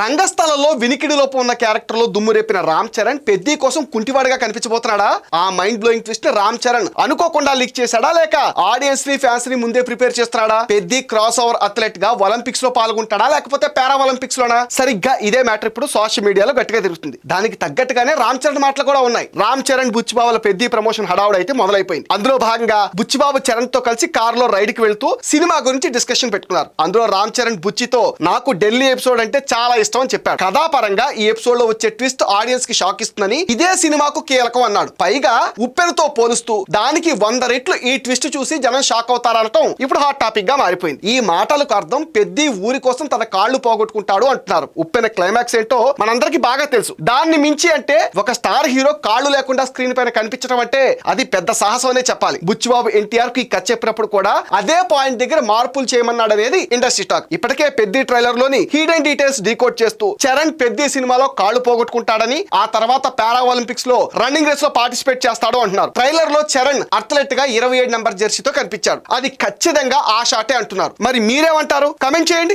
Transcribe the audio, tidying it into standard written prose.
రంగస్థలంలో వినికిడి లోపం ఉన్న క్యారెక్టర్ లో దుమ్ము రేపిన రామ్ చరణ్ పెద్ది కోసం కుంటివాడిగా కనిపించబోతున్నాడా? ఆ mind blowing twist Ram Charan అనుకోకుండా లీక్ చేశాడా, లేక ఆడియన్స్ ని ఫ్యాన్స్ ని ముందే ప్రిపేర్ చేస్తున్నాడా? పెద్ది క్రాస్ ఓవర్ అథ్లెట్ గా ఒలింపిక్స్ లో పాల్గొంటాడా, లేకపోతే పారా ఒలింపిక్స్ లోనా? సరిగ్గా ఇదే మ్యాటర్ ఇప్పుడు సోషల్ మీడియాలో గట్టిగా తిరుగుతుంది. దానికి తగ్గట్టుగానే రామ్ చరణ్ మాటలు కూడా ఉన్నాయి. రామ్ చరణ్ బుచ్చిబాబుల పెద్ది ప్రమోషన్ హడావుడు అయితే మొదలైపోయింది. అందులో భాగంగా బుచ్చిబాబు చరణ్ తో కలిసి కార్ లో రైడ్ కి వెళ్తూ సినిమా గురించి డిస్కషన్ పెట్టుకున్నారు. అందులో రామ్ చరణ్ బుచ్చితో నాకు ఢిల్లీ ఎపిసోడ్ అంటే చాలా ఇష్టం అని చెప్పాడు. కథాపరంగా ఈ ఎపిసోడ్ లో వచ్చే ట్విస్ట్ ఆడియన్స్ కి షాక్ ఇస్తుందని, ఇదే సినిమాకు కీలకం అన్నాడు. పైగా ఉప్పెనతో పోలుస్తూ దానికి 100 రెట్లు ఈ ట్విస్ట్ చూసి జనం షాక్ అవుతారనటం ఇప్పుడు హాట్ టాపిక్ గా మారిపోయింది. ఈ మాటలకు అర్థం పెద్ది ఊరి కోసం తన కాళ్ళు పోగొట్టుకుంటాడు అంటున్నారు. ఉప్పెన క్లైమాక్స్ ఏంటో మనందరికి బాగా తెలుసు. దాన్ని మించి అంటే ఒక స్టార్ హీరో కాళ్ళు లేకుండా స్క్రీన్ పైన కనిపించడం అంటే అది పెద్ద సాహసం అనే చెప్పాలి. బుచ్చిబాబు ఎన్టీఆర్ కి కథ చెప్పినప్పుడు కూడా అదే పాయింట్ దగ్గర మార్పులు చేయమన్నాడు అనేది ఇండస్ట్రీ టాక్. ఇప్పటికే పెద్ది ట్రైలర్ లోని హిడెన్ డీటెయిల్స్ డీకోడ్ చేస్తూ చరణ్ పెద్ది సినిమాలో కాళ్ళు పోగొట్టుకుంటాడని, ఆ తర్వాత పారా ఒలింపిక్స్ లో రన్నింగ్ రేస్ లో పార్టిసిపేట్ చేస్తాడు అంటున్నారు. ట్రైలర్ లో చరణ్ అథ్లెట్ గా 27 నంబర్ జెర్సీతో కనిపించాడు. అది ఖచ్చితంగా ఆ షాటే అంటున్నారు. మరి మీరేమంటారు? కమెంట్ చేయండి.